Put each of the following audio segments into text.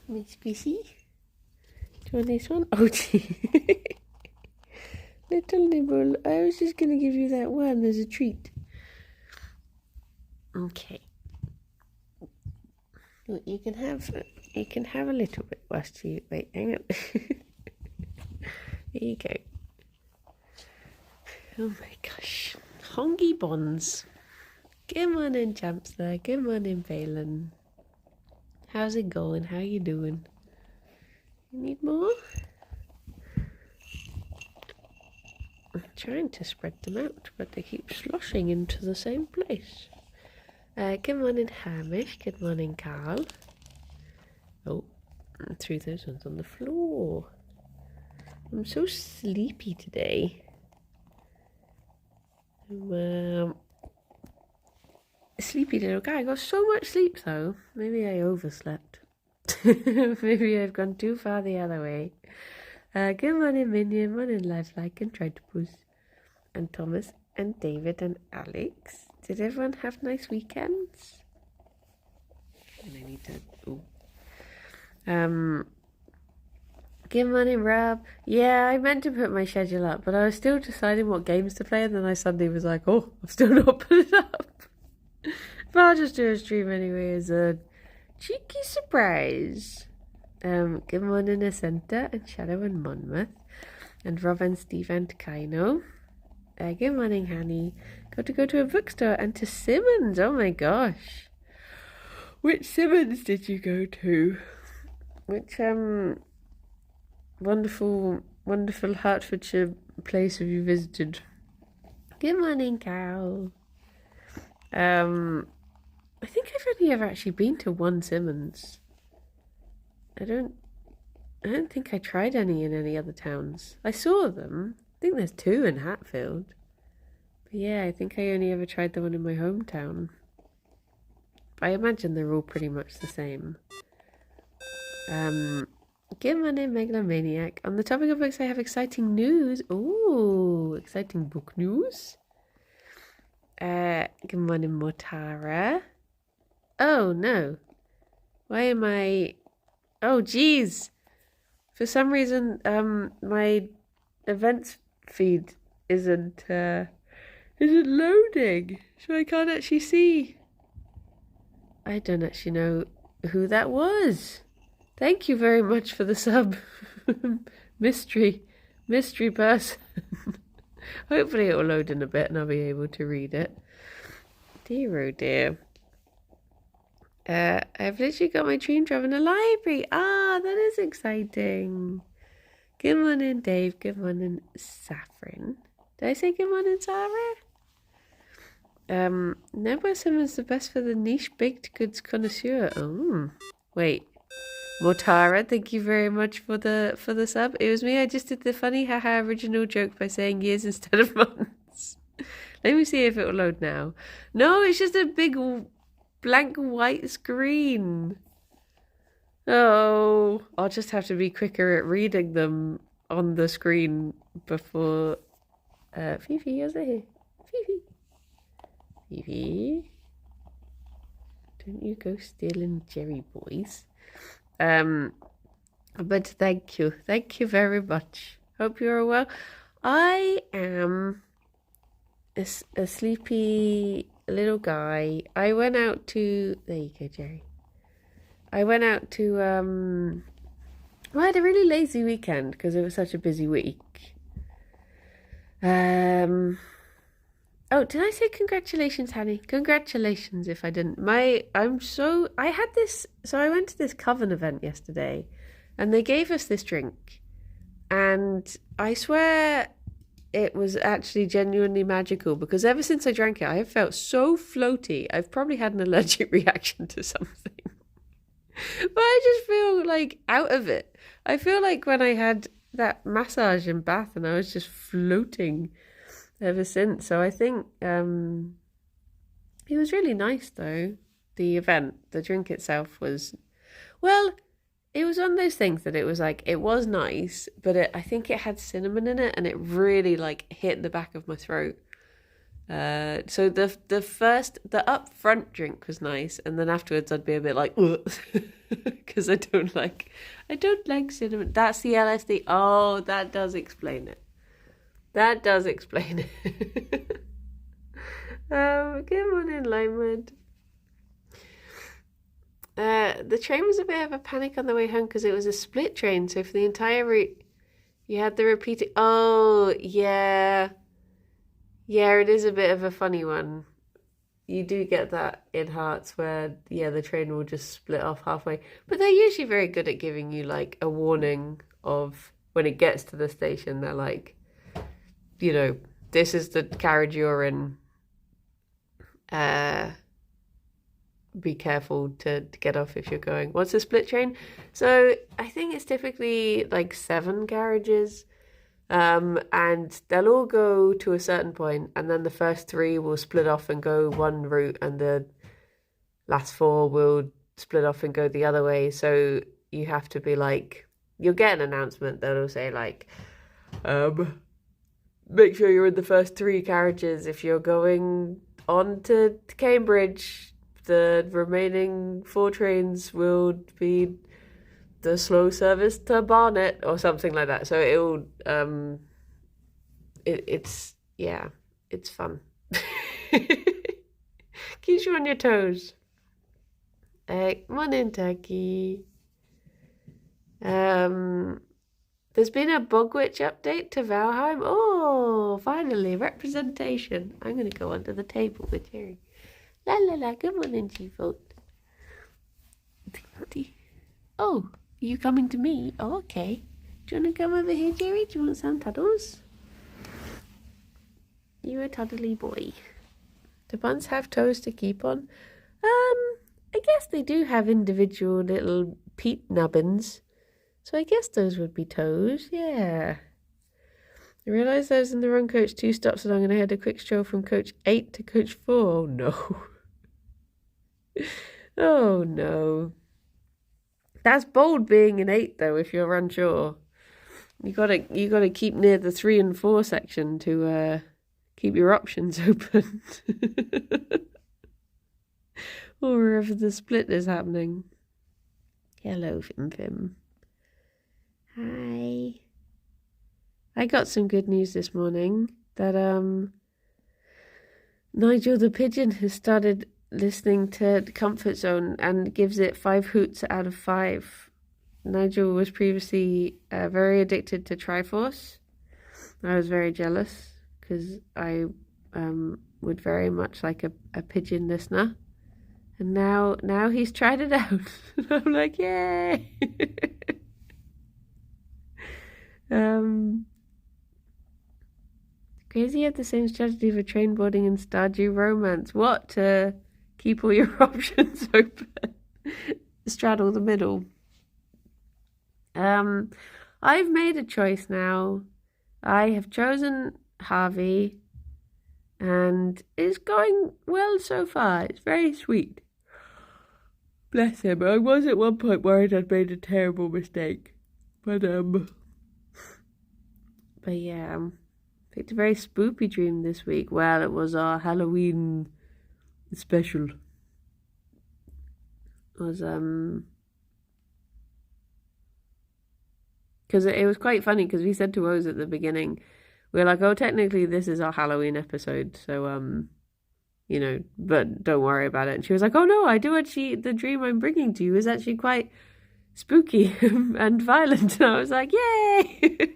Miss Chrissy. Do you want this one? Oh, gee. Little nibble. I was just going to give you that one as a treat. Okay. Look, you can have a little bit whilst you wait. Hang on. There you go. Oh my gosh. Hongy buns. Good morning, Champster. Good morning, Valen. How's it going? How you doing? You need more? I'm trying to spread them out, but they keep sloshing into the same place. Good morning, Hamish. Good morning, Carl. Oh, I threw those ones on the floor. I'm so sleepy today. Sleepy little guy. I got so much sleep though. Maybe I overslept. Maybe I've gone too far the other way. Good morning, Minion. Morning, Lifelike and Tritopus. And Thomas and David and Alex. Did everyone have nice weekends? And I need to... Good morning, Rob. Yeah, I meant to put my schedule up, but I was still deciding what games to play, and then I suddenly was like, oh, I've still not put it up. But I'll just do a stream anyway as a cheeky surprise. Good morning, Ascenta and Shadow and Monmouth. And Rob and Steve and Kaino. Good morning, Hanny. Got to go to a bookstore and to Simmons. Oh my gosh. Which Simmons did you go to? Which wonderful Hertfordshire place have you visited? Good morning, Carol. I think I've only ever actually been to one Simmons. I don't think I tried any in any other towns. I saw them. I think there's 2 in Hatfield. But yeah, I think I only ever tried the one in my hometown. But I imagine they're all pretty much the same. Good morning, Megalomaniac. On the topic of books, I have exciting news. Ooh, exciting book news. Good morning, Motara. Oh, no. Why am I... Oh, geez. For some reason, my events feed isn't loading. So I can't actually see. I don't actually know who that was. Thank you very much for the sub. mystery person. Hopefully it will load in a bit and I'll be able to read it. Dear oh dear. I've literally got my dream job in a library. Ah, that is exciting. Good morning, Dave. Good morning, Saffron. Did I say good morning, Sarah? Nebula Simmons the best for the niche baked goods connoisseur. Oh, wait. Motara, thank you very much for the sub. It was me. I just did the funny haha original joke by saying years instead of months. Let me see if it will load now. No, it's just a big blank white screen. Oh, I'll just have to be quicker at reading them on the screen before... Fifi, you're here. Fifi. Don't you go stealing Jerry boys. But thank you. Thank you very much. Hope you're well. I am a sleepy little guy. I went out to... There you go, Jerry. I went out to... I had a really lazy weekend because it was such a busy week. Oh, did I say congratulations, Hanny? Congratulations if I didn't. I went to this Coven event yesterday and they gave us this drink and I swear it was actually genuinely magical because ever since I drank it, I have felt so floaty. I've probably had an allergic reaction to something. But I just feel like out of it. I feel like when I had that massage in Bath and I was just floating ever since. So I think it was really nice though. The event, the drink itself was, well, it was one of those things that it was like, it was nice, but I think it had cinnamon in it and it really like hit the back of my throat. So the up front drink was nice, and then afterwards I'd be a bit like, because I don't like cinnamon. That's the LSD. Oh, that does explain it. That does explain it. Good morning, Limewood. The train was a bit of a panic on the way home because it was a split train. So for the entire route, you had the repeating. Oh, yeah. Yeah, it is a bit of a funny one. You do get that in Hearts where, yeah, the train will just split off halfway. But they're usually very good at giving you, like, a warning of when it gets to the station. They're like, this is the carriage you're in. Be careful to get off if you're going. What's a split train? So I think it's typically like 7 carriages. And they'll all go to a certain point, and then the first 3 will split off and go one route, and the last 4 will split off and go the other way. So you have to be like, you'll get an announcement that'll say like, make sure you're in the first 3 carriages if you're going on to Cambridge. The remaining 4 trains will be the slow service to Barnet or something like that. So it'll it's fun. Keeps you on your toes. Morning, Turkey. There's been a Bogwitch update to Valheim. Oh, finally, representation. I'm going to go under the table with Gerry. La la la, good morning, G-Vote. Oh, are you coming to me? Oh, okay. Do you want to come over here, Gerry? Do you want some tuddles? You're a tuddly boy. Do buns have toes to keep on? I guess they do have individual little peat nubbins. So I guess those would be toes, yeah. I realised I was in the wrong coach 2 stops along and I had a quick stroll from coach 8 to coach 4. Oh no. Oh no. That's bold being an 8 though if you're unsure. You gotta keep near the 3 and 4 section to keep your options open. Or wherever the split is happening. Hello, Fim. Hi. I got some good news this morning that Nigel the pigeon has started listening to Comfort Zone and gives it 5 hoots out of 5. Nigel was previously very addicted to Triforce. I was very jealous because I would very much like a pigeon listener. And now he's tried it out. I'm like, yay! Crazy had the same strategy for train boarding and Stardew Romance. What? To keep all your options open. Straddle the middle. I've made a choice now. I have chosen Harvey, and it's going well so far. It's very sweet. Bless him. I was at one point worried I'd made a terrible mistake. But yeah, picked a very spoopy dream this week. Well, it was our Halloween special. It was because it was quite funny because we said to Oz at the beginning, we were like, oh, technically this is our Halloween episode, so but don't worry about it. And she was like, oh no, I do actually, the dream I'm bringing to you is actually quite spooky and violent. And I was like, yay!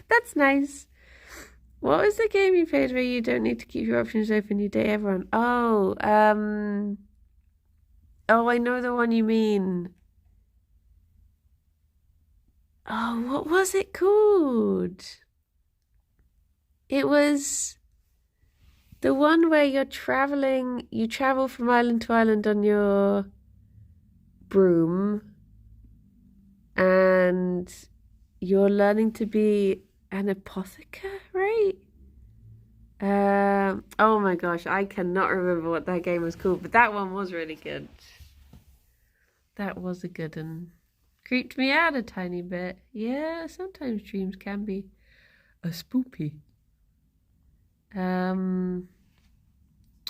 That's nice. What was the game you played where you don't need to keep your options open, you date everyone? Oh, I know the one you mean. Oh, what was it called? It was the one where you travel from island to island on your broom, and you're learning to be an apotheker, right? Oh my gosh, I cannot remember what that game was called, but that one was really good. That was a good one. Creeped me out a tiny bit. Yeah, sometimes dreams can be a spoopy. Um,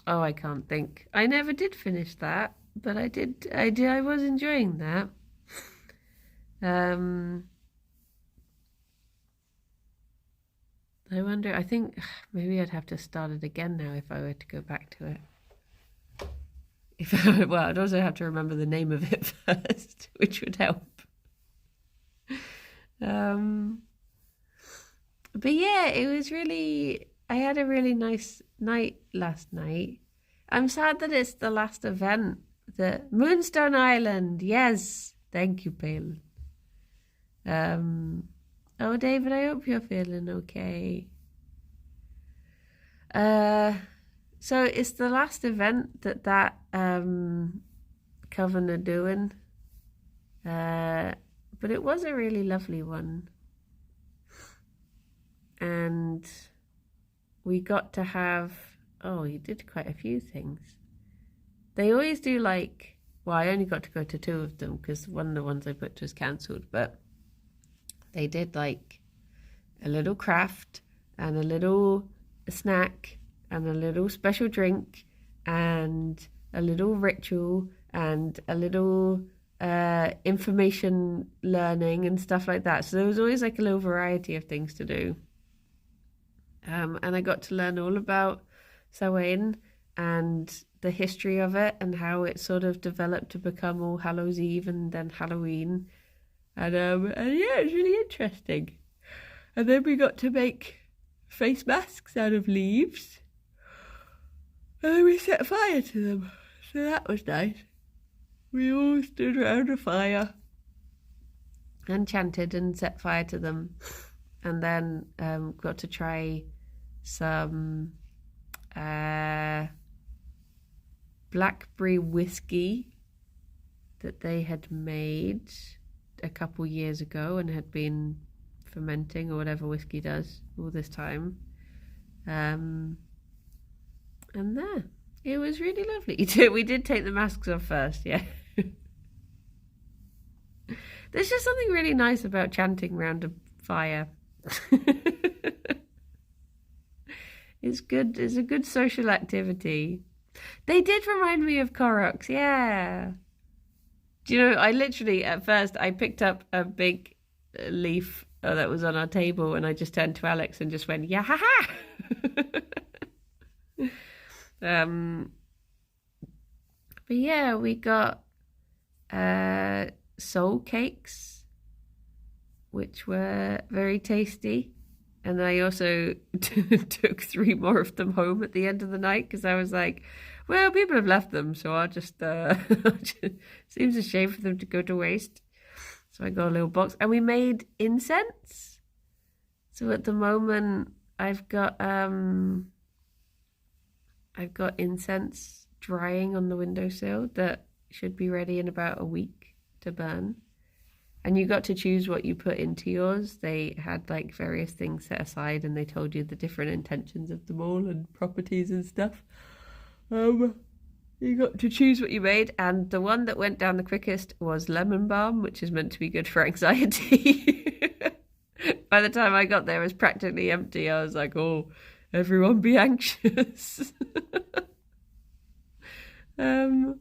oh, I can't think. I never did finish that, but I did. I was enjoying that. Um, I wonder. I think maybe I'd have to start it again now if I were to go back to it. Well, I'd also have to remember the name of it first, which would help. But yeah, it was really. I had a really nice night last night. I'm sad that it's the last event. The Moonstone Island. Yes, thank you, Bill. Oh, David, I hope you're feeling okay. So it's the last event that Coven are doing. But it was a really lovely one. And we got to have, you did quite a few things. They always do well, I only got to go to 2 of them because one of the ones I booked was cancelled, but they did a little craft and a little snack and a little special drink and a little ritual and a little information learning and stuff like that. So there was always a little variety of things to do. And I got to learn all about Samhain and the history of it and how it sort of developed to become All Hallows Eve and then Halloween. And yeah, it's really interesting. And then we got to make face masks out of leaves. And then we set fire to them. So that was nice. We all stood around a fire and chanted and set fire to them. And then got to try some blackberry whiskey that they had made a couple years ago and had been fermenting or whatever whiskey does all this time. And there, it was really lovely. We did take the masks off first, yeah. There's just something really nice about chanting around a fire. It's good. It's a good social activity. They did remind me of Koroks, yeah. Do you know, I literally, at first, I picked up a big leaf that was on our table and I just turned to Alex and just went, yeah, ha ha! But yeah, we got soul cakes, which were very tasty. And I also took 3 more of them home at the end of the night because I was like, well, people have left them, so I'll just, seems a shame for them to go to waste. So I got a little box and we made incense. So at the moment I've got incense drying on the windowsill that should be ready in about a week to burn. And you got to choose what you put into yours. They had various things set aside and they told you the different intentions of them all and properties and stuff. You got to choose what you made, and the one that went down the quickest was lemon balm, which is meant to be good for anxiety. By the time I got there, it was practically empty. I was like, oh, everyone be anxious. But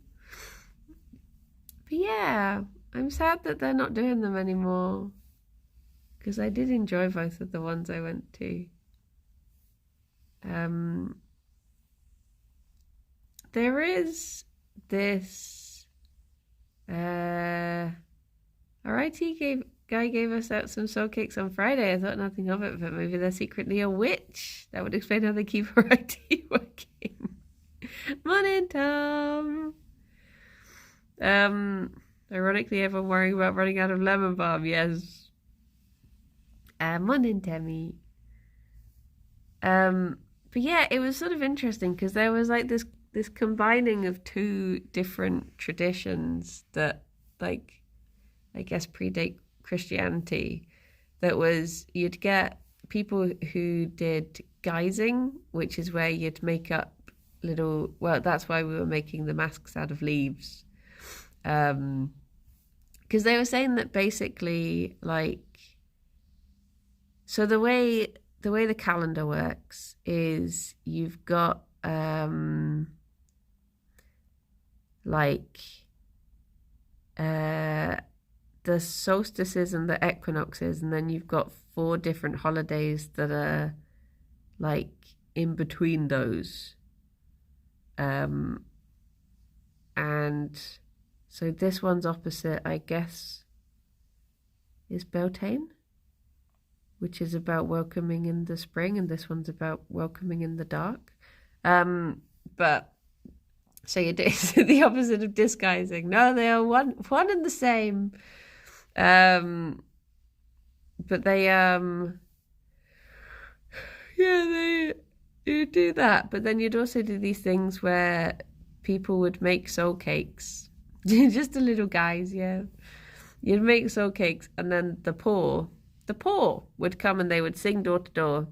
yeah, I'm sad that they're not doing them anymore because I did enjoy both of the ones I went to. There is this RIT guy gave us out some soul cakes on Friday. I thought nothing of it, but maybe they're secretly a witch. That would explain how they keep RIT working. Morning, Tom. Ironically, everyone worrying about running out of lemon balm. Yes. Morning, Demi. But yeah, it was sort of interesting because there was this combining of 2 different traditions that I guess predate Christianity. That was, you'd get people who did guising, which is where you'd make up that's why we were making the masks out of leaves. Because they were saying that basically, so the way the way the calendar works is you've got like the solstices and the equinoxes, and then you've got 4 different holidays that are like in between those. And so this one's opposite, I guess, is Beltane, which is about welcoming in the spring, and this one's about welcoming in the dark. But so you do the opposite of disguising. No, they are one and the same. But they you do that. But then you'd also do these things where people would make soul cakes. Just the little guys, yeah. You'd make soul cakes, and then the poor would come and they would sing door to door.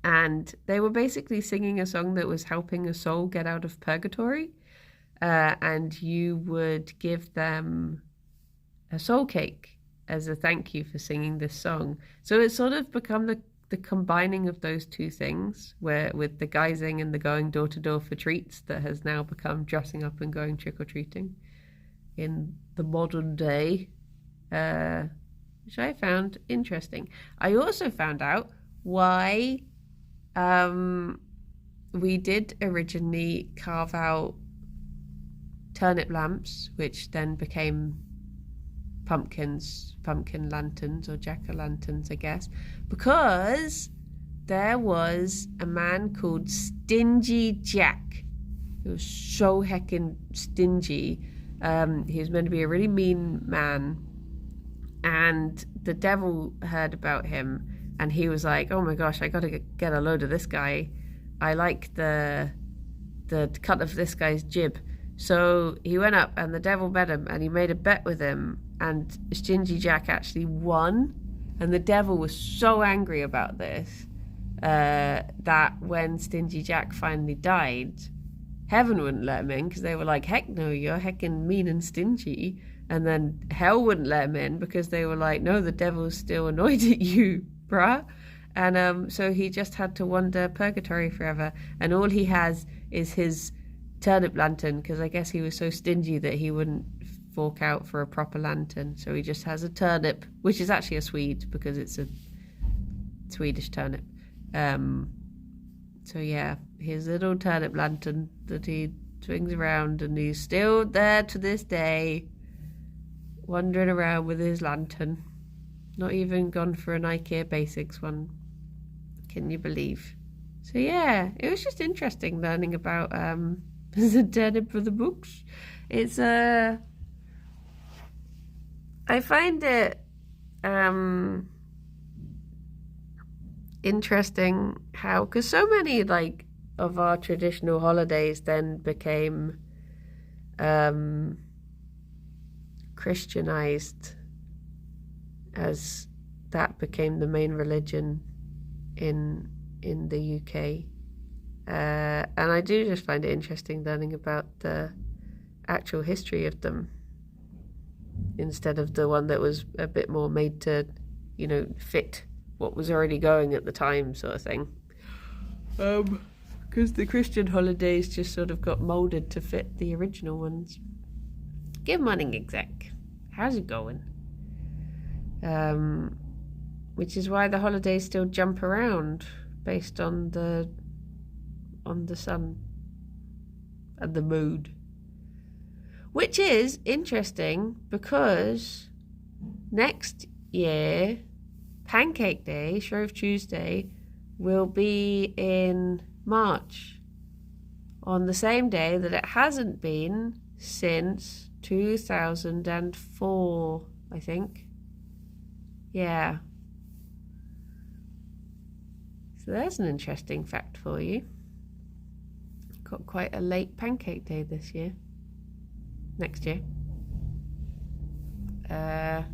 And they were basically singing a song that was helping a soul get out of purgatory. And you would give them a soul cake as a thank you for singing this song. So it's sort of become the combining of those two things, where with the guising and the going door to door for treats, that has now become dressing up and going trick-or-treating in the modern day, which I found interesting. I also found out why we did originally carve out turnip lamps, which then became pumpkin lanterns, or jack-o'-lanterns, I guess, because there was a man called Stingy Jack. He was so heckin' stingy. He was meant to be a really mean man, and the devil heard about him, and he was like, oh my gosh, I gotta get a load of this guy. I like the cut of this guy's jib. So he went up, and the devil met him, and he made a bet with him, and Stingy Jack actually won. And the devil was so angry about this that when Stingy Jack finally died, heaven wouldn't let him in, because they were like, heck no, you're heckin' mean and stingy. And then hell wouldn't let him in, because they were like, no, the devil's still annoyed at you, bruh. And so he just had to wander purgatory forever, and all he has is his turnip lantern, because I guess he was so stingy that he wouldn't fork out for a proper lantern, so he just has a turnip, which is actually a Swede, because it's a Swedish turnip. So yeah, his little turnip lantern that he swings around, and he's still there to this day, wandering around with his lantern. Not even gone for an IKEA Basics one. Can you believe? So yeah, it was just interesting learning about the turnip for the books. It's I find it interesting how, because so many like of our traditional holidays then became Christianized, as that became the main religion in the UK. And I do just find it interesting learning about the actual history of them, instead of the one that was a bit more made to, fit what was already going at the time, sort of thing. Because the Christian holidays just sort of got moulded to fit the original ones. Good morning, exec. How's it going? Which is why the holidays still jump around based on the sun and the mood. Which is interesting, because next year, Pancake Day, Shrove Tuesday, will be in March, on the same day that it hasn't been since 2004, I think. Yeah. So there's an interesting fact for you. Got quite a late Pancake Day this year. Next year. I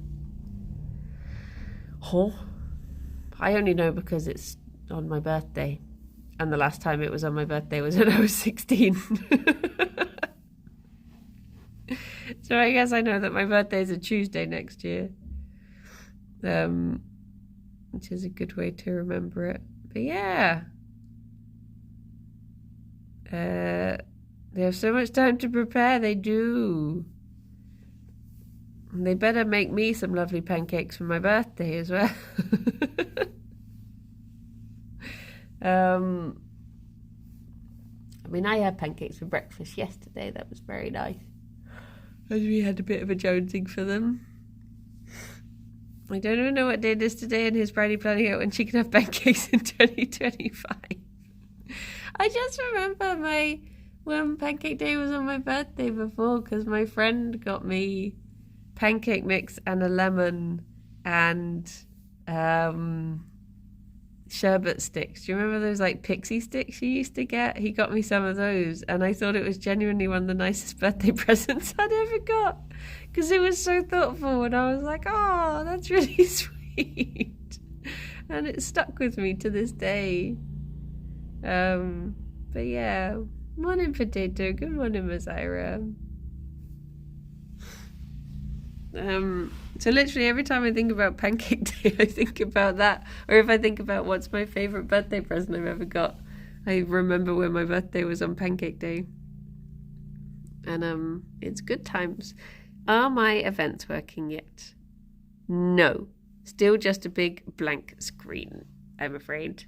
only know because it's on my birthday, and the last time it was on my birthday was when I was 16. So I guess I know that my birthday is a Tuesday next year. which is a good way to remember it. But yeah, they have so much time to prepare. They do. And they better make me some lovely pancakes for my birthday as well. I mean, I had pancakes for breakfast yesterday. That was very nice. And we had a bit of a jonesing for them. I don't even know what day it is today, and he's probably planning out when she can have pancakes in 2025. I just remember when Pancake Day was on my birthday before, because my friend got me pancake mix and a lemon and sherbet sticks. Do you remember those like pixie sticks you used to get? He got me some of those, and I thought it was genuinely one of the nicest birthday presents I'd ever got, because it was so thoughtful, and I was like, oh, that's really sweet. And it stuck with me to this day. But yeah, morning Potato, good morning Mazaira. So literally every time I think about Pancake Day, I think about that. Or if I think about what's my favourite birthday present I've ever got, I remember when my birthday was on Pancake Day. And it's good times. Are my events working yet? No. Still just a big blank screen, I'm afraid.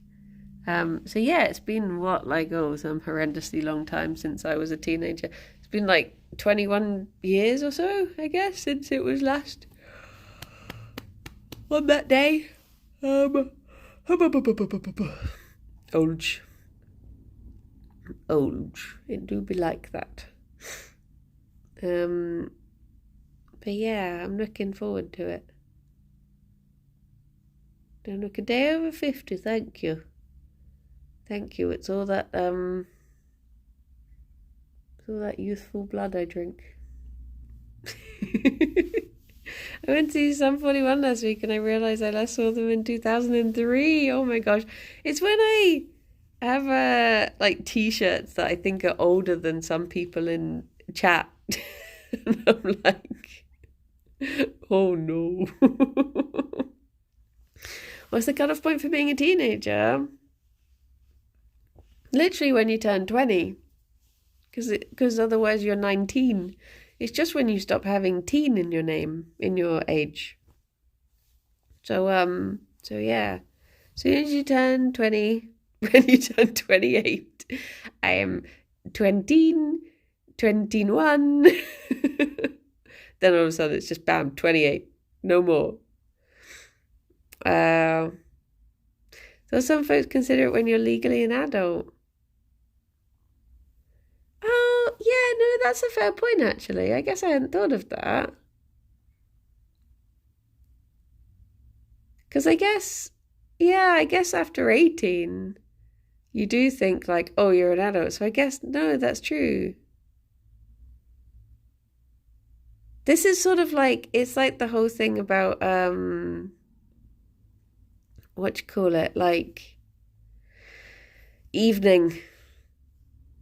So yeah, it's been some horrendously long time since I was a teenager. It's been like 21 years or so, I guess, since it was last on that day. Old. It do be like that. But yeah, I'm looking forward to it. Don't look a day over 50, thank you. Thank you. It's all that youthful blood I drink. I went to see Sum 41 last week, and I realised I last saw them in 2003. Oh my gosh. It's when I have t-shirts that I think are older than some people in chat. And I'm like, oh no. What's the cutoff point for being a teenager? Literally when you turn 20. Because otherwise you're 19. It's just when you stop having teen in your name, in your age. So yeah. As soon as you turn 20, when you turn 28, I am 20, 21. Then all of a sudden it's just bam, 28. No more. So some folks consider it when you're legally an adult. Oh, yeah, no, that's a fair point, actually. I guess I hadn't thought of that. Because I guess after 18, you do think like, oh, you're an adult. So I guess, no, that's true. This is sort of like, it's like the whole thing about, like, evening.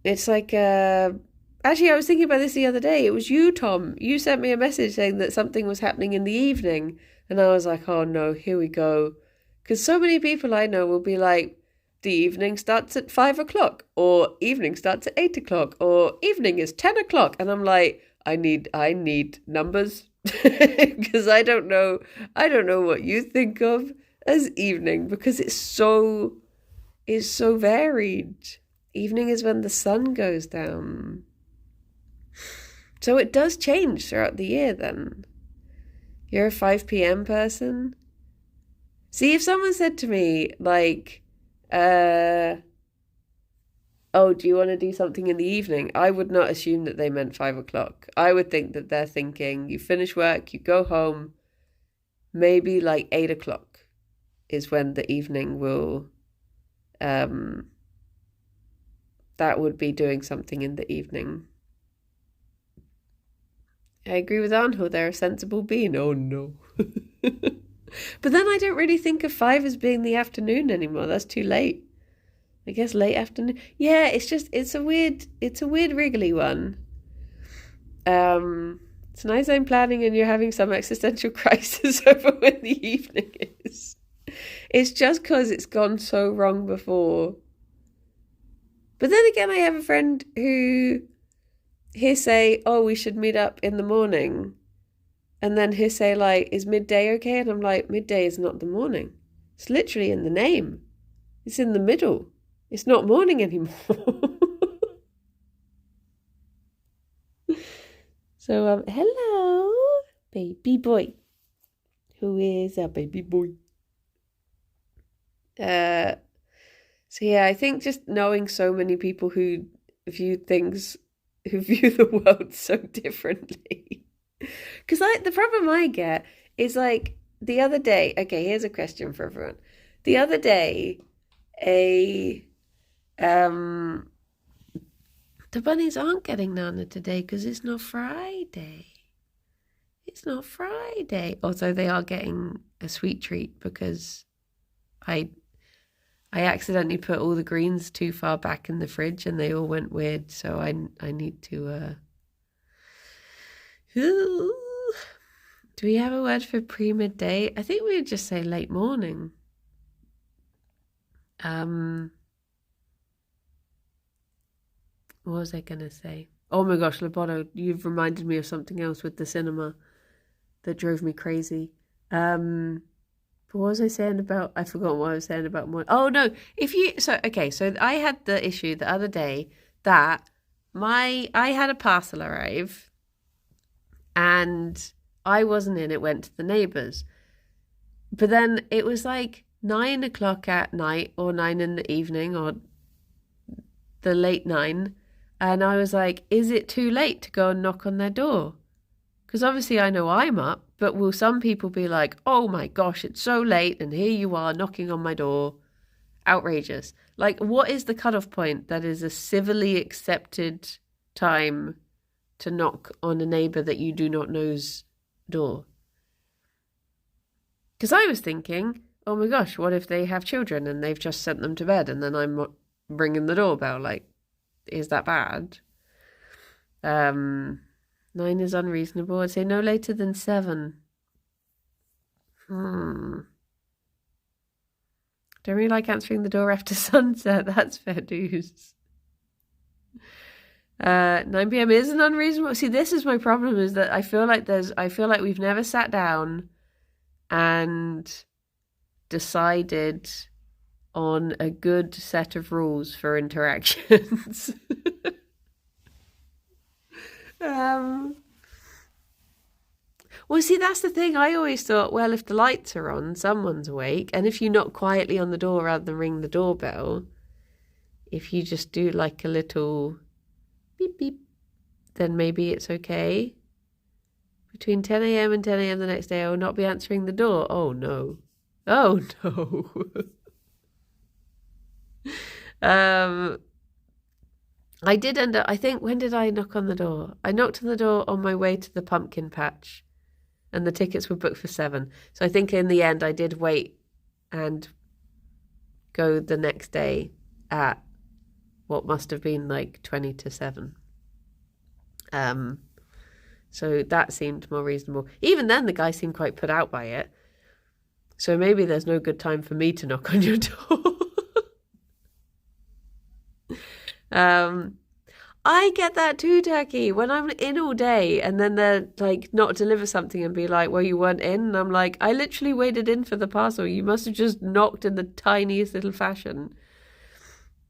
It's like, actually, I was thinking about this the other day. It was you, Tom. You sent me a message saying that something was happening in the evening. And I was like, oh no, here we go. Because so many people I know will be like, the evening starts at 5 o'clock, or evening starts at 8 o'clock, or evening is 10 o'clock. And I'm like, I need numbers. Because I don't know what you think of as evening, because it's so varied. Evening is when the sun goes down. So it does change throughout the year then. You're a 5 p.m. person? See, if someone said to me, like, oh, do you want to do something in the evening? I would not assume that they meant 5 o'clock. I would think that they're thinking, you finish work, you go home, maybe like 8 o'clock is when the evening will... that would be doing something in the evening. I agree with Arnho, they're a sensible being. Oh no. But then I don't really think of 5 as being the afternoon anymore. That's too late. I guess late afternoon. Yeah, it's a weird wriggly one. It's nice I'm planning and you're having some existential crisis over when the evening is. It's just because it's gone so wrong before. But then again, I have a friend who he'll say, oh, we should meet up in the morning. And then he'll say, like, is midday okay? And I'm like, midday is not the morning. It's literally in the name. It's in the middle. It's not morning anymore. So, hello, baby boy. Who is a baby boy? So yeah, I think just knowing so many people who view the world so differently. Because the problem I get is like the other day, okay, here's a question for everyone. The other day, the bunnies aren't getting Nana today because it's not Friday. It's not Friday. Although they are getting a sweet treat because I accidentally put all the greens too far back in the fridge and they all went weird. So I need to. Do we have a word for pre-midday? I think we would just say late morning. What was I gonna say? Oh my gosh, Loboto, you've reminded me of something else with the cinema that drove me crazy. What was I saying about? I forgot what I was saying about more. Oh no, so I had the issue the other day that I had a parcel arrive, and I wasn't in. It went to the neighbours, but then it was like 9 o'clock at night or 9 in the evening or the late 9. And I was like, is it too late to go and knock on their door? Because obviously I know I'm up, but will some people be like, oh my gosh, it's so late and here you are knocking on my door? Outrageous. Like, what is the cutoff point that is a civilly accepted time to knock on a neighbour that you do not know's door? Because I was thinking, oh my gosh, what if they have children and they've just sent them to bed and then I'm ringing the doorbell? Like, is that bad? 9 is unreasonable. I'd say no later than 7. Don't really like answering the door after sunset. That's fair dues. 9 p.m. isn't unreasonable. See, this is my problem, is that I feel like we've never sat down and decided on a good set of rules for interactions. Well, see, that's the thing. I always thought, well, if the lights are on, someone's awake. And if you knock quietly on the door rather than ring the doorbell, if you just do like a little beep, beep, then maybe it's okay. Between 10 a.m. and 10 a.m. the next day, I will not be answering the door. Oh, no. Oh, no. I did end up, I think, when did I knock on the door? I knocked on the door on my way to the pumpkin patch, and the tickets were booked for 7. So I think in the end I did wait and go the next day at what must have been like 20 to 7. So that seemed more reasonable. Even then, the guy seemed quite put out by it. So maybe there's no good time for me to knock on your door. I get that too, Turkey. When I'm in all day and then they're like not deliver something and be like, well, you weren't in. And I'm like, I literally waited in for the parcel. You must have just knocked in the tiniest little fashion.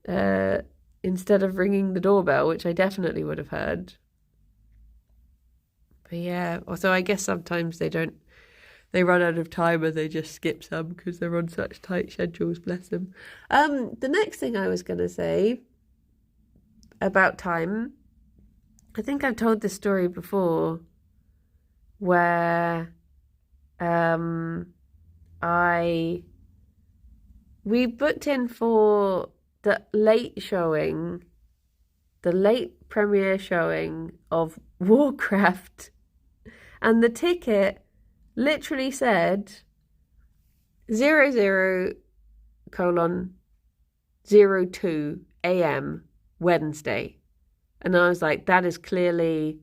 Instead of ringing the doorbell, which I definitely would have heard. But yeah, although I guess sometimes they run out of time and they just skip some because they're on such tight schedules, bless them. The next thing I was going to say about time, I think I've told this story before, where we booked in for the late premiere showing of Warcraft, and the ticket literally said 00:02 a.m. Wednesday. And I was like, that is clearly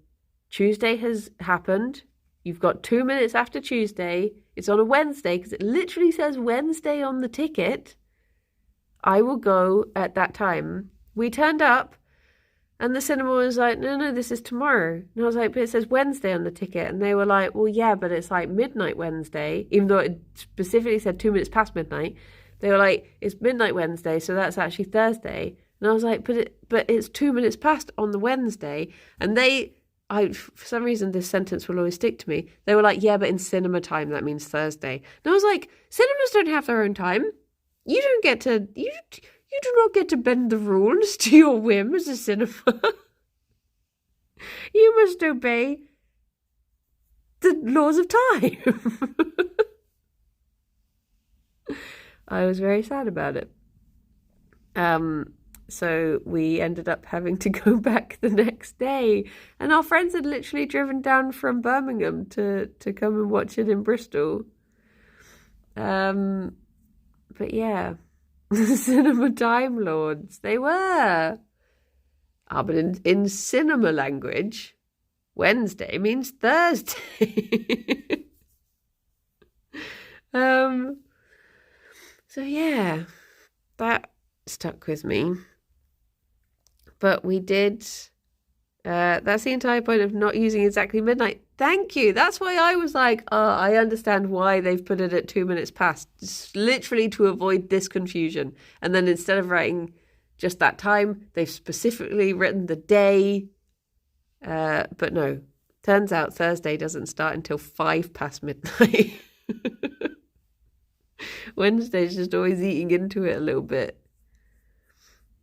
Tuesday has happened. You've got 2 minutes after Tuesday. it's on a Wednesday, because it literally says Wednesday on the ticket, I will go at that time. We turned up, and the cinema was like, no, this is tomorrow. And I was like, but it says Wednesday on the ticket. And they were like, well, yeah, but it's like midnight Wednesday, even though it specifically said 2 minutes past midnight. They were like, it's midnight Wednesday, so that's actually Thursday. And I was like, but it's 2 minutes past on the Wednesday. And for some reason, this sentence will always stick to me. They were like, yeah, but in cinema time, that means Thursday. And I was like, cinemas don't have their own time. You don't get to, you do not get to bend the rules to your whim as a cinema. You must obey the laws of time. I was very sad about it. So we ended up having to go back the next day. And our friends had literally driven down from Birmingham to come and watch it in Bristol. But yeah, the cinema Time Lords, they were. But in cinema language, Wednesday means Thursday. So yeah, that stuck with me. But we did, that's the entire point of not using exactly midnight. Thank you. That's why I was like, I understand why they've put it at 2 minutes past. Just literally to avoid this confusion. And then instead of writing just that time, they've specifically written the day. But no, turns out Thursday doesn't start until 5 past midnight. Wednesday's just always eating into it a little bit.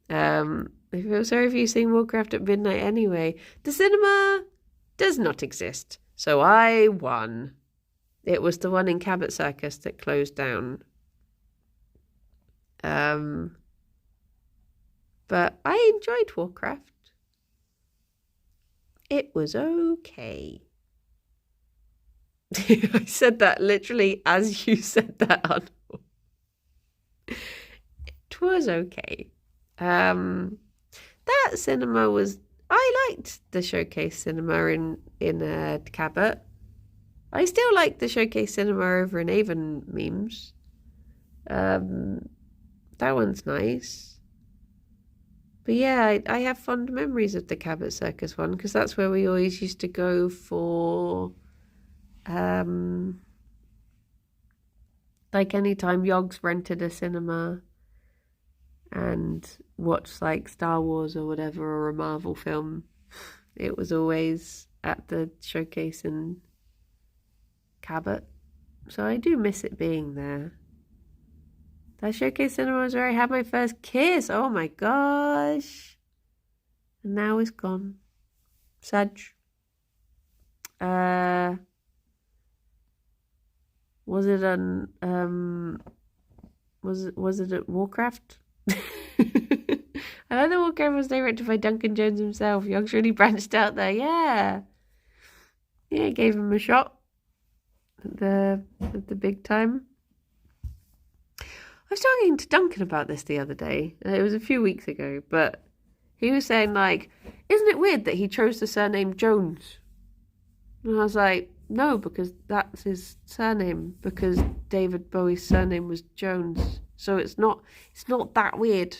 I feel sorry for you seeing Warcraft at midnight anyway. The cinema does not exist. So I won. It was the one in Cabot Circus that closed down. But I enjoyed Warcraft. It was okay. I said that literally as you said that, Arnold. It was okay. That cinema was. I liked the Showcase Cinema in Cabot. I still like the Showcase Cinema over in Avon Memes. That one's nice. But yeah, I have fond memories of the Cabot Circus one because that's where we always used to go for. Like anytime Yogs rented a cinema and watched like Star Wars or whatever or a Marvel film, it was always at the Showcase in Cabot. So I do miss it being there. That Showcase Cinema was where I had my first kiss. Oh my gosh. And now it's gone. Sadge. Was it at Warcraft? I like that Warcraft was directed by Duncan Jones himself. Young's really branched out there. Yeah, gave him a shot at the big time. I was talking to Duncan about this the other day. It was a few weeks ago, but he was saying like, isn't it weird that he chose the surname Jones? And I was like, no, because that's his surname, because David Bowie's surname was Jones. So it's not that weird.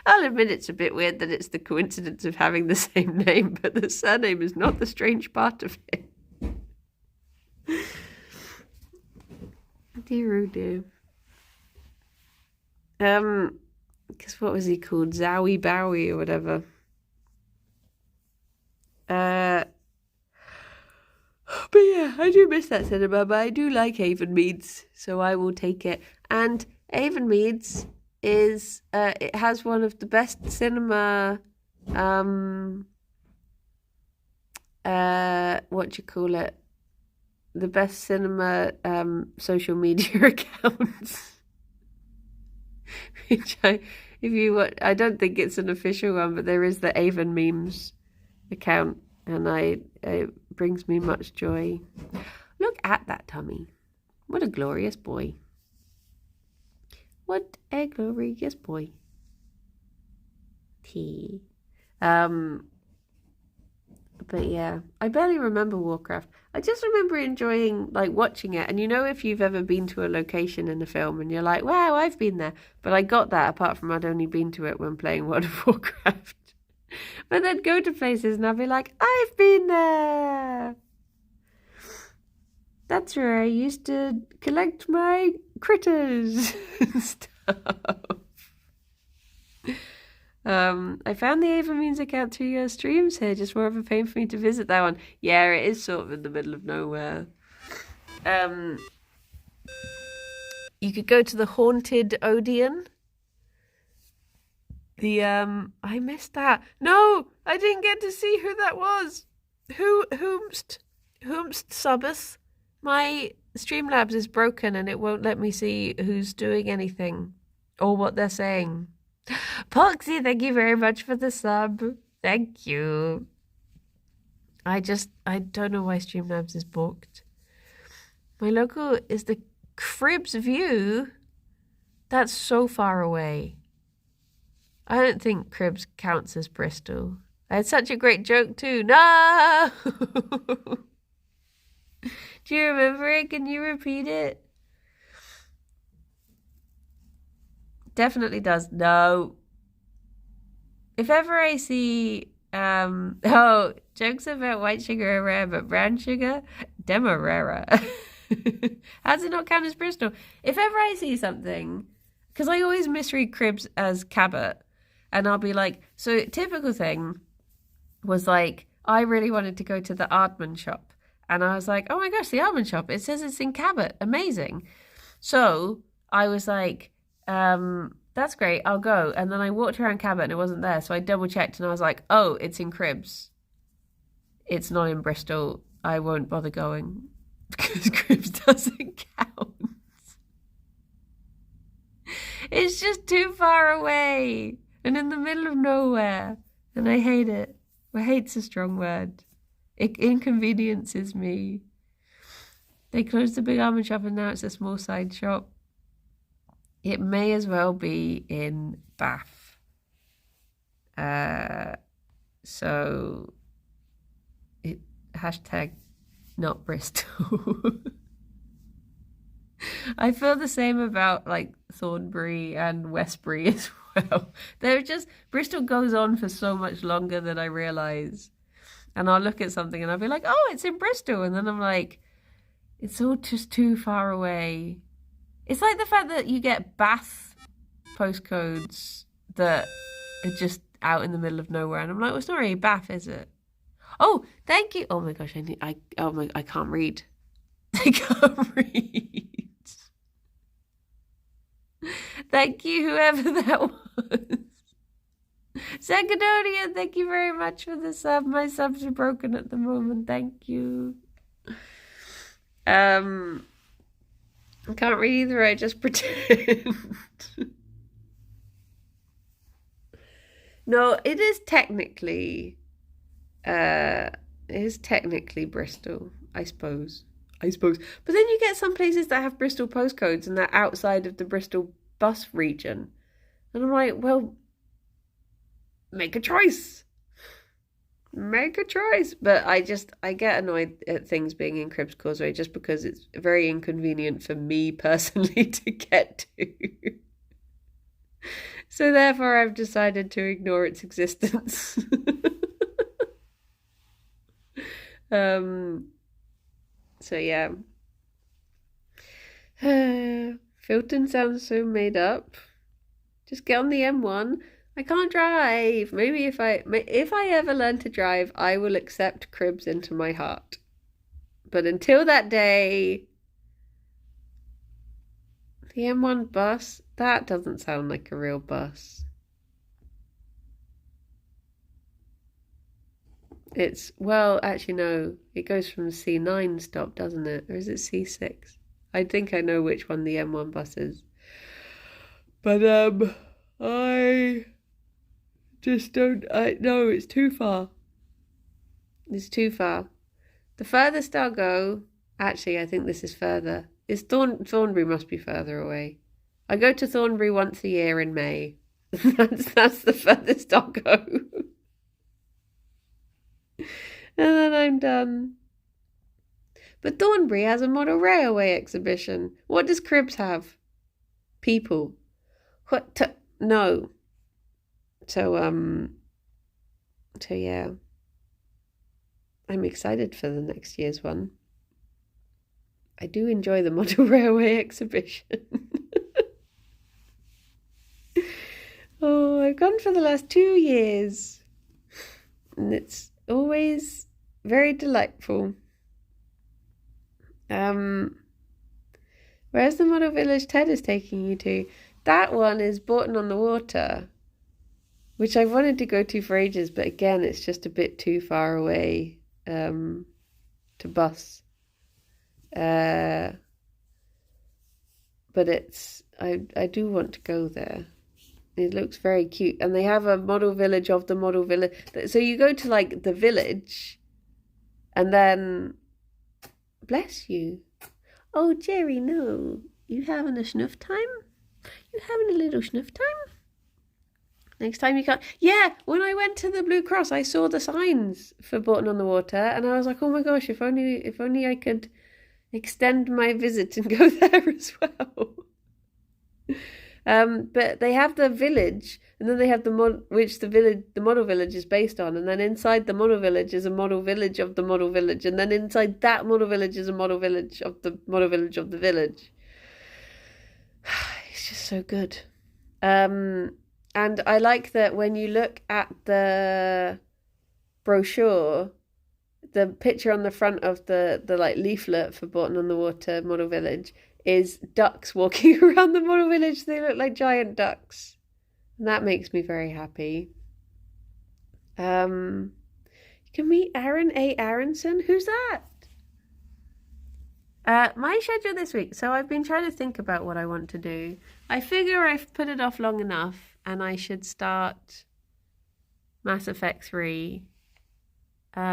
I'll admit it's a bit weird that it's the coincidence of having the same name, but the surname is not the strange part of it. Dear, oh dear. Because what was he called? Zowie Bowie or whatever. But yeah, I do miss that cinema, but I do like Avonmeads, so I will take it. And Avonmeads is, it has one of the best cinema, the best cinema, social media accounts. Which I don't think it's an official one, but there is the Avon Memes account, and it brings me much joy. Look at that tummy. What a glorious boy. What a glorious boy. T. But yeah, I barely remember Warcraft. I just remember enjoying like watching it. And you know, if you've ever been to a location in a film and you're like, wow, I've been there. But I got that apart from I'd only been to it when playing World of Warcraft. But then go to places and I'd be like, I've been there. That's where I used to collect my critters and stuff. I found the Ava Means account through your streams here. Just more of a pain for me to visit that one. Yeah, it is sort of in the middle of nowhere. You could go to the Haunted Odeon. I missed that. No, I didn't get to see who that was. Whomst Subbeth. My Streamlabs is broken and it won't let me see who's doing anything or what they're saying. Poxy, thank you very much for the sub. Thank you. I don't know why Streamlabs is booked. My local is the Cribs View. That's so far away. I don't think Cribs counts as Bristol. I had such a great joke too. No! Do you remember it? Can you repeat it? Definitely does. No. If ever I see jokes about white sugar are rare, but brown sugar, demerara. How does it not count as Bristol? If ever I see something, because I always misread Cribs as Cabot, and I'll be like, so typical thing was like, I really wanted to go to the Aardman shop. And I was like, oh my gosh, the Aardman shop. It says it's in Cabot. Amazing. So I was like, that's great, I'll go. And then I walked around Cabot and it wasn't there. So I double checked and I was like, oh, it's in Cribs. It's not in Bristol. I won't bother going because Cribs doesn't count. It's just too far away and in the middle of nowhere. And I hate it. Well, hate's a strong word. It inconveniences me. They closed the big almond shop and now it's a small side shop. It may as well be in Bath. So it hashtag not Bristol. I feel the same about like Thornbury and Westbury as well. They're just, Bristol goes on for so much longer than I realise. And I'll look at something and I'll be like, oh, it's in Bristol. And then I'm like, it's all just too far away. It's like the fact that you get Bath postcodes that are just out in the middle of nowhere. And I'm like, well, it's not really Bath, is it? Oh, thank you. Oh my gosh, I can't read. I can't read. Thank you, whoever that was. Secondonian, thank you very much for the sub. My subs are broken at the moment. Thank you. I can't read either. I just pretend. No, it is technically Bristol, I suppose. But then you get some places that have Bristol postcodes and they're outside of the Bristol bus region. And I'm like, well, make a choice. But I get annoyed at things being in Cribs Causeway just because it's very inconvenient for me personally to get to. So therefore I've decided to ignore its existence. So yeah. Filton sounds so made up. Just get on the M1. I can't drive. Maybe if I ever learn to drive, I will accept Cribs into my heart. But until that day, the M1 bus, that doesn't sound like a real bus. It's, well, actually no, it goes from C9 stop, doesn't it? Or is it C6? I think I know which one the M1 bus is. But I just don't, no, it's too far. It's too far. The furthest I'll go, actually I think this is further, is Thornbury must be further away. I go to Thornbury once a year in May. That's the furthest I'll go. And then I'm done. But Thornbury has a model railway exhibition. What does Cribs have? People. What? No. So yeah. I'm excited for the next year's one. I do enjoy the model railway exhibition. Oh, I've gone for the last 2 years. And it's always very delightful. Where's the model village Ted is taking you to? That one is Bourton on the Water, which I wanted to go to for ages, but again, it's just a bit too far away to bus. But I do want to go there. It looks very cute, and they have a model village of the model village. So you go to like the village, and then bless you. Oh, Gerry, no, you having a snuff time? You having a little snuff time? Next time you can't. Yeah, when I went to the Blue Cross, I saw the signs for Bourton on the Water, and I was like, oh my gosh, if only I could extend my visit and go there as well. But they have the village, and then they have the model village is based on, and then inside the model village is a model village of the model village, and then inside that model village is a model village of the model village of the village. It's just so good. And I like that when you look at the brochure, the picture on the front of the like leaflet for Bourton on the Water model village is ducks walking around the model village. They look like giant ducks. And that makes me very happy. You can meet Aaron A. Aronson. Who's that? My schedule this week. So I've been trying to think about what I want to do. I figure I've put it off long enough and I should start Mass Effect 3. What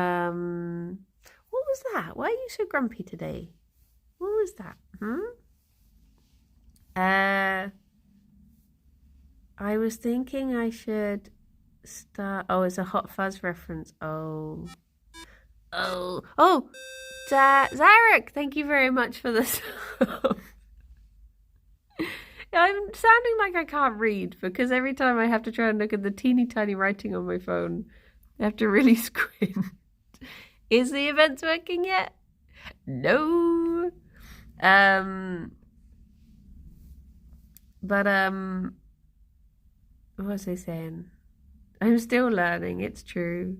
was that? Why are you so grumpy today? What was that? I was thinking I should start. Oh, it's a Hot Fuzz reference. Oh, Zarek, thank you very much for this. I'm sounding like I can't read because every time I have to try and look at the teeny tiny writing on my phone, I have to really squint. Is the events working yet? No. But what was I saying? I'm still learning, it's true.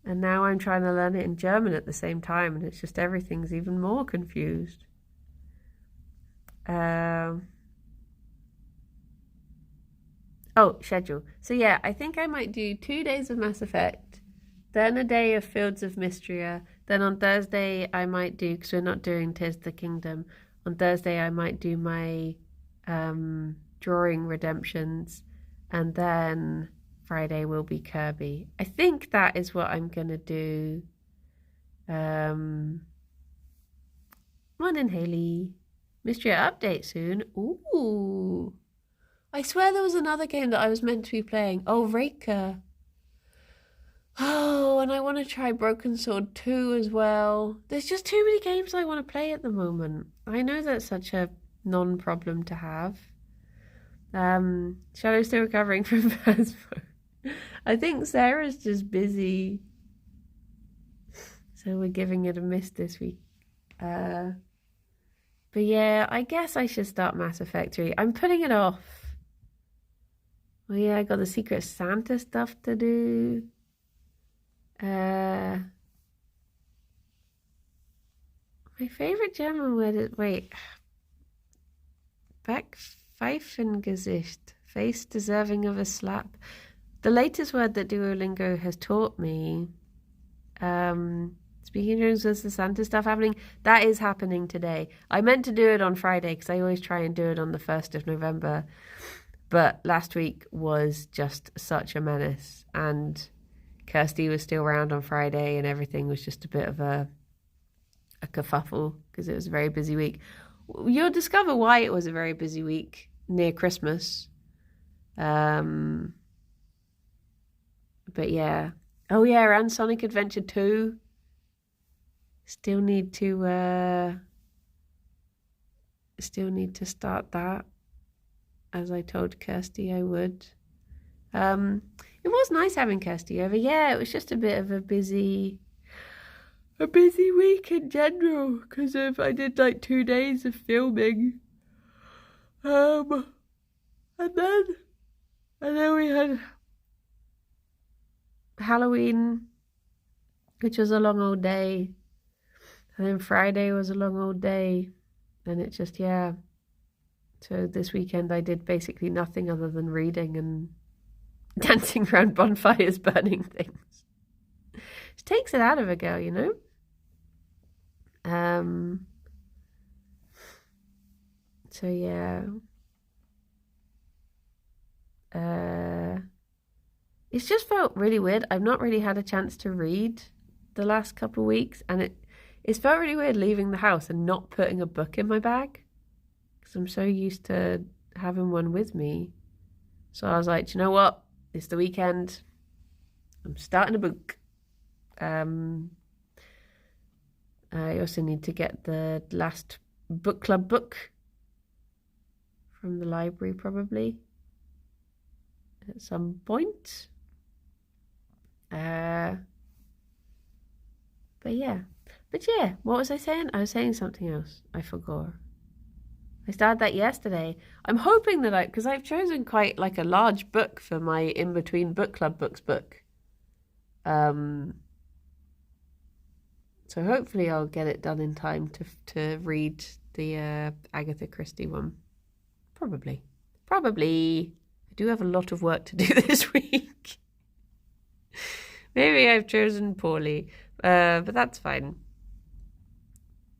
And now I'm trying to learn it in German at the same time, and it's just everything's even more confused. Schedule. So yeah, I think I might do 2 days of Mass Effect, then a day of Fields of Mystria. Then on Thursday I might do, because we're not doing Tears of the Kingdom, on Thursday I might do my drawing redemptions, and then Friday will be Kirby. I think that is what I'm gonna do. Morning, Haley. Mystria update soon. Ooh. I swear there was another game that I was meant to be playing. Oh, Reika. Oh, and I want to try Broken Sword 2 as well. There's just too many games I want to play at the moment. I know that's such a non-problem to have. Shadow's still recovering from Phasmo. I think Sarah's just busy. So we're giving it a miss this week. But yeah, I guess I should start Mass Effect 3. I'm putting it off. Oh yeah, I got the Secret Santa stuff to do. My favorite German word is, wait. Backpfeifengesicht. Face deserving of a slap. The latest word that Duolingo has taught me, speaking in terms of the Santa stuff happening, that is happening today. I meant to do it on Friday because I always try and do it on the 1st of November. But last week was just such a menace, and Kirsty was still around on Friday, and everything was just a bit of a kerfuffle because it was a very busy week. You'll discover why it was a very busy week near Christmas. But yeah, Oh yeah, and Sonic Adventure 2. Still need to start that, as I told Kirsty I would. It was nice having Kirsty over. Yeah, it was just a bit of a busy week in general because I did like 2 days of filming. And then we had Halloween, which was a long old day. And then Friday was a long old day. And it just, yeah. So this weekend I did basically nothing other than reading and dancing around bonfires, burning things. It takes it out of a girl, you know? So yeah. It's just felt really weird. I've not really had a chance to read the last couple of weeks, and it's felt really weird leaving the house and not putting a book in my bag because I'm so used to having one with me. So I was like, do you know what? It's the weekend. I'm starting a book. I also need to get the last book club book from the library probably at some point. But yeah, what was I saying? I was saying something else. I forgot. I started that yesterday. I'm hoping that because I've chosen quite like a large book for my in-between book club books book. So hopefully I'll get it done in time to read the Agatha Christie one. Probably. I do have a lot of work to do this week. Maybe I've chosen poorly, but that's fine.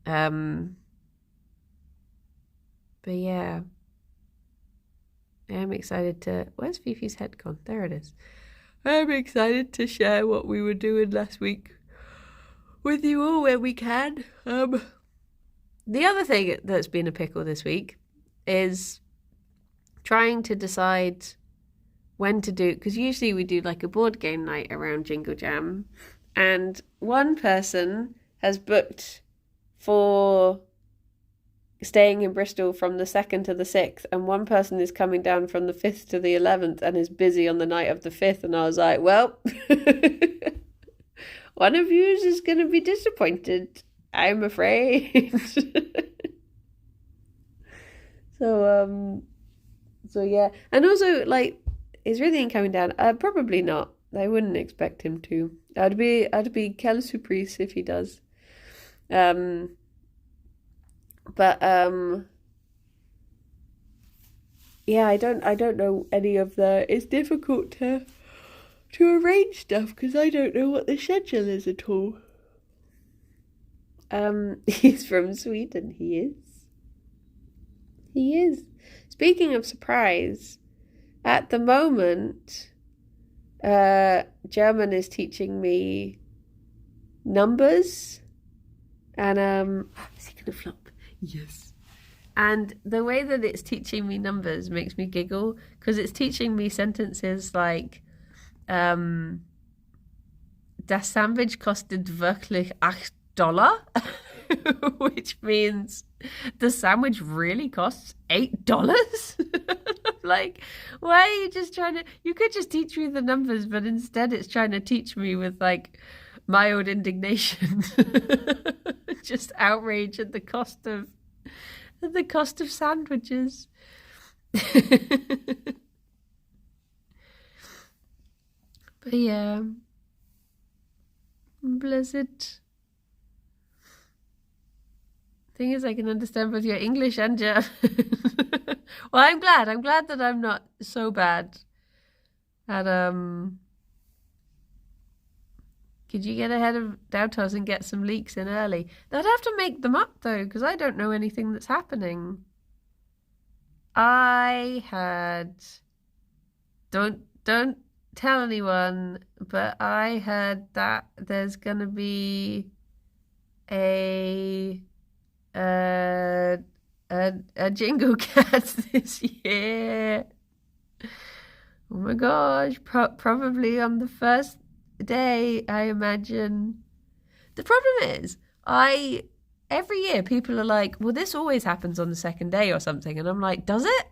But yeah, I am excited to... Where's Fifi's head gone? There it is. I am excited to share what we were doing last week with you all where we can. The other thing that's been a pickle this week is trying to decide when to do, because usually we do like a board game night around Jingle Jam, and one person has booked for staying in Bristol from the 2nd to the 6th, and one person is coming down from the 5th to the 11th and is busy on the night of the 5th, and I was like, well, one of you is going to be disappointed, I'm afraid. So yeah, and also like, is Rythian coming down? Probably not. I wouldn't expect him to. I'd be quelle surprise if he does. But yeah, I don't know any of the. It's difficult to arrange stuff because I don't know what the schedule is at all. He's from Sweden. He is. Speaking of surprise, at the moment, German is teaching me numbers, and is he gonna flop? Yes. And the way that it's teaching me numbers makes me giggle because it's teaching me sentences like, das Sandwich kostet wirklich $8, which means the sandwich really costs $8. Like, why are you just trying to? You could just teach me the numbers, but instead it's trying to teach me with like mild indignation, just outrage at the cost of sandwiches. But yeah, bless it. Thing is, I can understand both your English and German. Well, I'm glad that I'm not so bad at Could you get ahead of Doutos and get some leaks in early? They'd have to make them up though, because I don't know anything that's happening. I heard, don't tell anyone, but I heard that there's gonna be a Jingle Cats this year. Oh my gosh, probably on the first day, I imagine. The problem is, every year people are like, well, this always happens on the second day or something. And I'm like, does it?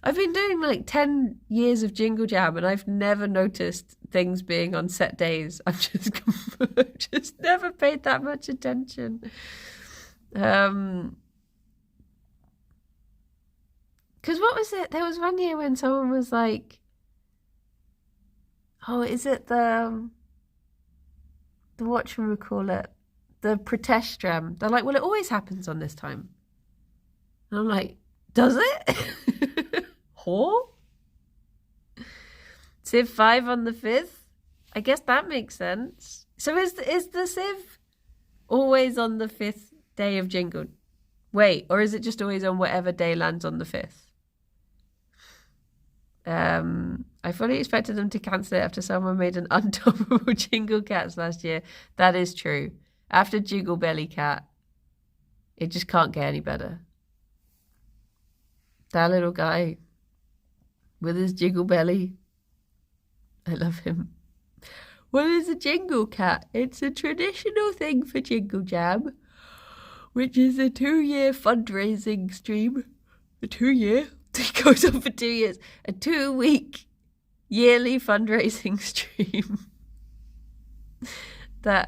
I've been doing like 10 years of Jingle Jam and I've never noticed things being on set days. I've just never paid that much attention. Because what was it? There was one year when someone was like, oh, is it the whatchamacallit? The protestram. They're like, well, it always happens on this time. And I'm like, does it? Whore? Civ 5 on the 5th? I guess that makes sense. So is the Civ always on the 5th day of Jingle? Wait, or is it just always on whatever day lands on the 5th? I fully expected them to cancel it after someone made an untoppable Jingle Cats last year. That is true. After Jingle Belly Cat, it just can't get any better. That little guy with his jiggle belly. I love him. What is a Jingle Cat? It's a traditional thing for Jingle Jam, which is a 2-year fundraising stream. A 2-year? It goes on for 2 years. A 2-week yearly fundraising stream. That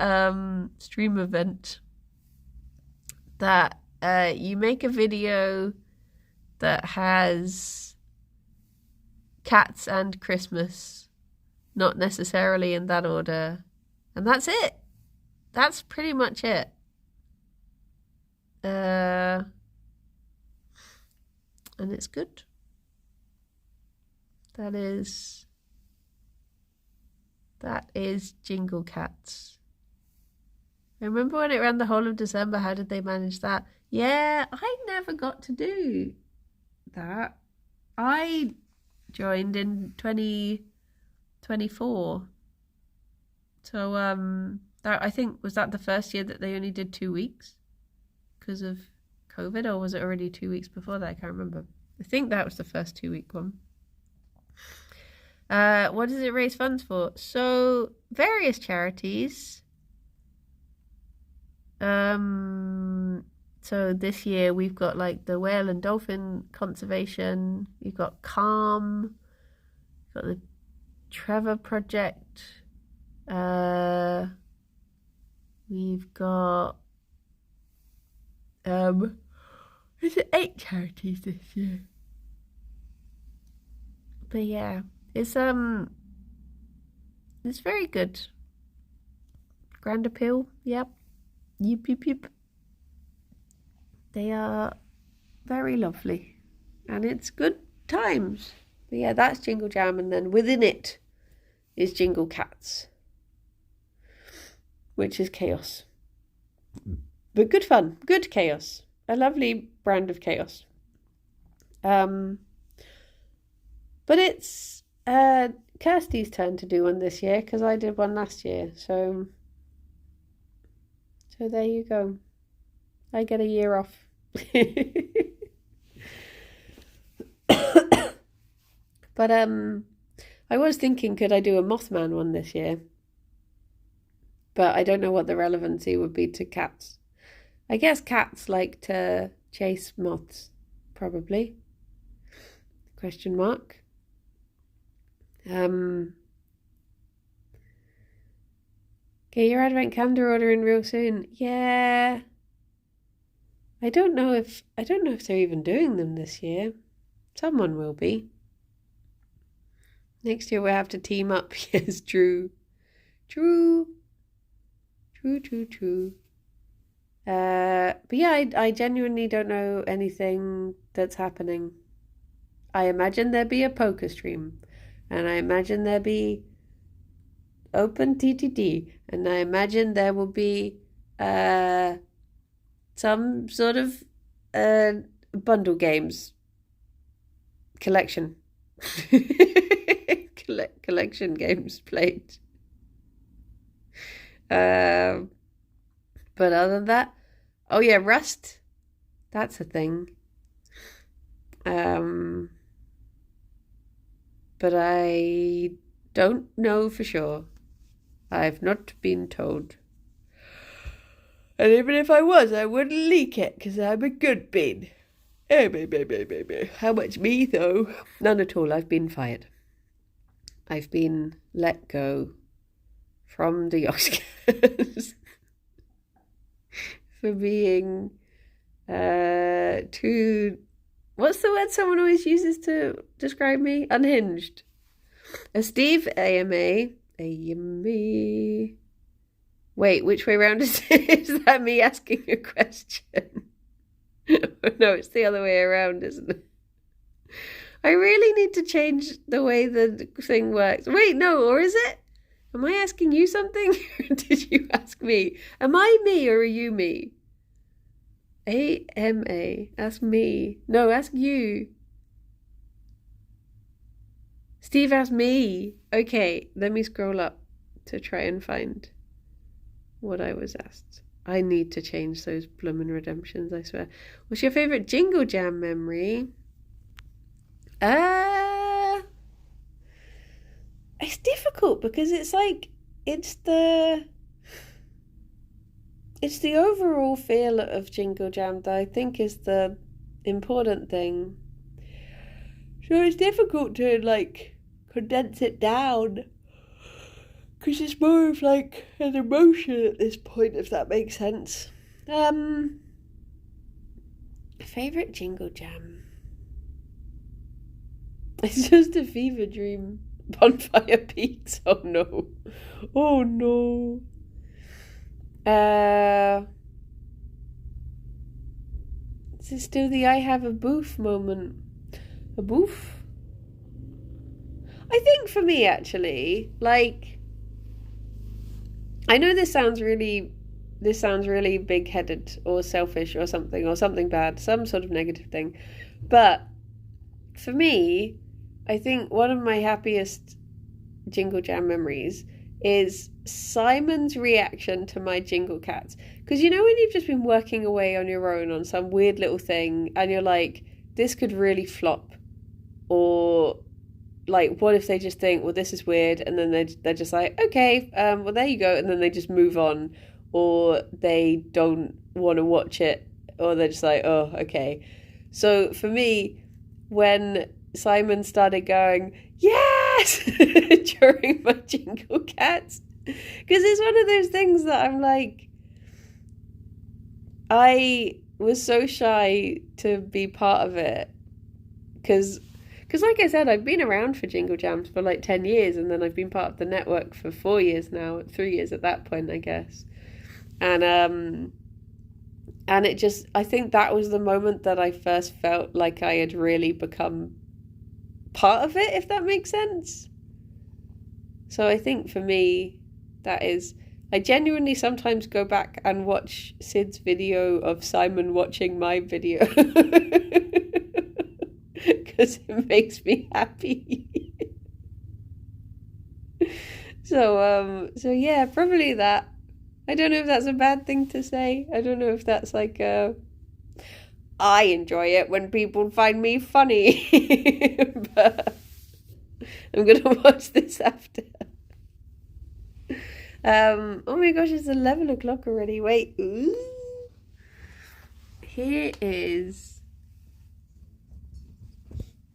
stream event that you make a video that has cats and Christmas, not necessarily in that order, and that's it. That's pretty much it. And it's good. That is Jingle Cats. I remember when it ran the whole of December. How did they manage that? Yeah, I never got to do that. I joined in 2024. So that, I think, was that the first year that they only did 2 weeks because of COVID, or was it already 2 weeks before that? I can't remember. I think that was the first 2-week one. What does it raise funds for? So various charities. So this year we've got like the whale and dolphin conservation. You've got Calm. You've got the Trevor Project. We've got is it 8 charities this year? But yeah, it's very good. Grand Appeal, yep. Yip. They are very lovely. And it's good times. But yeah, that's Jingle Jam, and then within it is Jingle Cats, which is chaos. But good fun, good chaos. A lovely brand of chaos. But it's Kirsty's turn to do one this year because I did one last year. So there you go. I get a year off. But I was thinking, could I do a Mothman one this year? But I don't know what the relevancy would be to cats. I guess cats like to chase moths, probably. Question mark. Okay, your advent calendar ordering real soon. Yeah. I don't know if they're even doing them this year. Someone will be. Next year we'll have to team up. Yes, true. But yeah, I genuinely don't know anything that's happening. I imagine there'd be a poker stream, and I imagine there'd be open TTT, and I imagine there will be some sort of bundle games collection. Collection games played. But other than that, oh yeah, Rust, that's a thing. But I don't know for sure. I've not been told. And even if I was, I wouldn't leak it, because I'm a good bean. How much me, though? None at all. I've been fired. I've been let go from the Oscars for being too... What's the word someone always uses to describe me? Unhinged. A Steve AMA. Wait, which way round is it? Is that me asking a question? No, it's the other way around, isn't it? I really need to change the way the thing works. Wait, no, or is it? Am I asking you something? Did you ask me? Am I me or are you me? AMA. Ask me. No, ask you. Steve asked me. Okay, let me scroll up to try and find what I was asked. I need to change those bloomin' redemptions, I swear. What's your favourite Jingle Jam memory? It's difficult because it's like, it's the overall feel of Jingle Jam that I think is the important thing. So it's difficult to like condense it down because it's more of like an emotion at this point, if that makes sense. Favourite Jingle Jam? It's just a fever dream. Bonfire Peaks. Oh no. Oh no. Is it still the I have a boof moment? A boof? I think for me, actually, like, I know this sounds really big-headed or selfish or something bad, some sort of negative thing. But for me, I think one of my happiest Jingle Jam memories is Simon's reaction to my Jingle Cats. Because you know when you've just been working away on your own on some weird little thing and you're like, this could really flop, or like, what if they just think, well, this is weird, and then they're just like, okay, well, there you go, and then they just move on, or they don't want to watch it, or they're just like, oh, okay. So for me, when Simon started going, yes, during my Jingle Cats, because it's one of those things that I'm like, I was so shy to be part of it, because like I said, I've been around for Jingle Jams for like 10 years, and then I've been part of the network for 4 years now, 3 years at that point, I guess. And it just, I think that was the moment that I first felt like I had really become part of it, if that makes sense. So I think for me, that is, I genuinely sometimes go back and watch Sid's video of Simon watching my video. Because it makes me happy. So yeah, probably that. I don't know if that's a bad thing to say. I don't know if that's like I enjoy it when people find me funny. But I'm gonna watch this after. Oh my gosh, it's 11 o'clock already. Wait. Ooh. Here is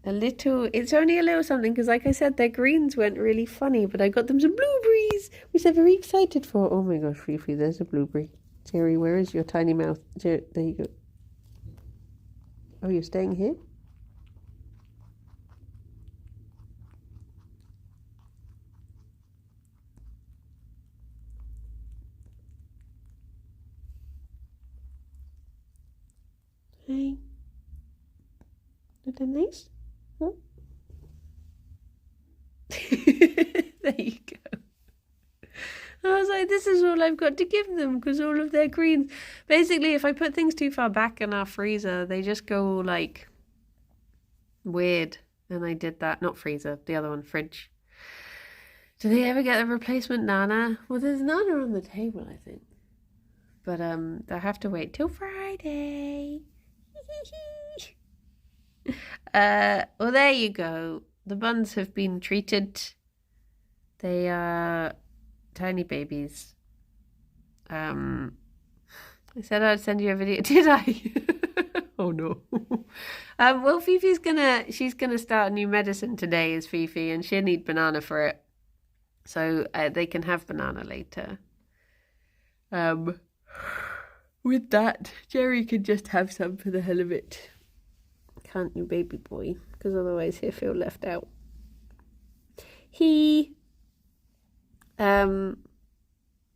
it's only a little something, because like I said, their greens weren't really funny, but I got them some blueberries, which they're very excited for. Oh my gosh, Fifi, there's a blueberry. Gerry, where is your tiny mouth? There you go. Oh, you're staying here? Hey. Isn't that nice? Huh? There you go. I was like, this is all I've got to give them, because all of their greens. Basically, if I put things too far back in our freezer, they just go like weird. And I did that. Not freezer, the other one, fridge. Do they ever get a replacement Nana? Well, there's Nana on the table, I think. But they'll have to wait till Friday. Well, there you go. The buns have been treated. They are tiny babies. I said I'd send you a video. Did I? Oh no. Well, she's gonna start a new medicine today, is Fifi, and she'll need banana for it. So they can have banana later. With that, Gerry can just have some for the hell of it. Can't you, baby boy? Because otherwise he'll feel left out.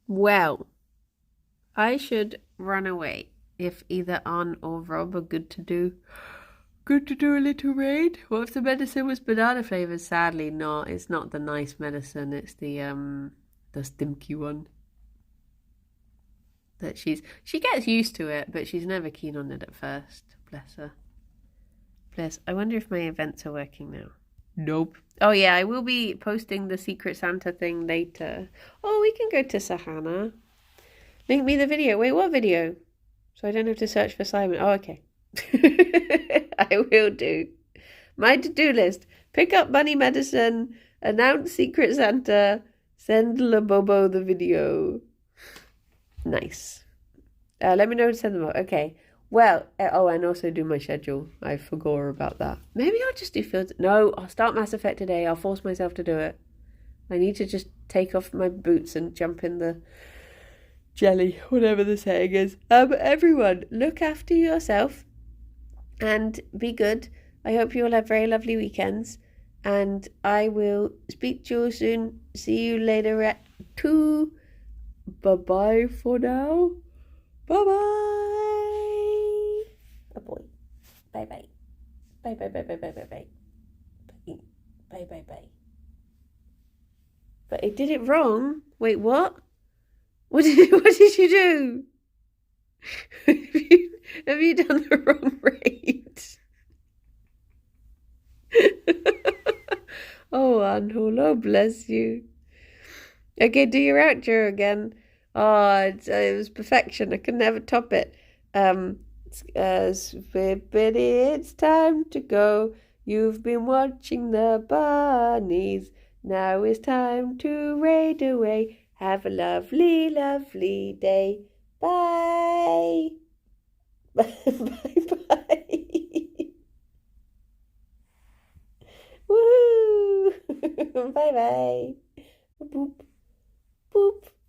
Well, I should run away if either Anne or Rob are good to do a little raid. What if the medicine was banana flavored? Sadly not. It's not the nice medicine. It's the stimky one. That she gets used to it, but she's never keen on it at first. Bless her. Bless. I wonder if my events are working now. Nope. Oh yeah, I will be posting the Secret Santa thing later. Oh, we can go to Sahana. Link me the video. Wait, what video? So I don't have to search for Simon. Oh, okay. I will do. My to-do list. Pick up bunny medicine. Announce Secret Santa. Send Labobo the video. Nice. Let me know to send them out. Okay. Well, and also do my schedule. I forgot about that. Maybe I'll just do fields. No, I'll start Mass Effect today. I'll force myself to do it. I need to just take off my boots and jump in the jelly, whatever the saying is. Everyone, look after yourself and be good. I hope you all have very lovely weekends. And I will speak to you soon. See you later at 2. Bye-bye for now. Bye-bye. Oh boy. Bye-bye. Bye-bye. Bye-bye. But it did it wrong. Wait, what? What did you do? Have you done the wrong rate? Oh, Anhul, oh bless you. Okay, do your outro again. Oh, it was perfection. I could never top it. Spippity, it's time to go. You've been watching the bunnies. Now it's time to raid away. Have a lovely, lovely day. Bye. Bye. Woo. Bye. Boop. Boop.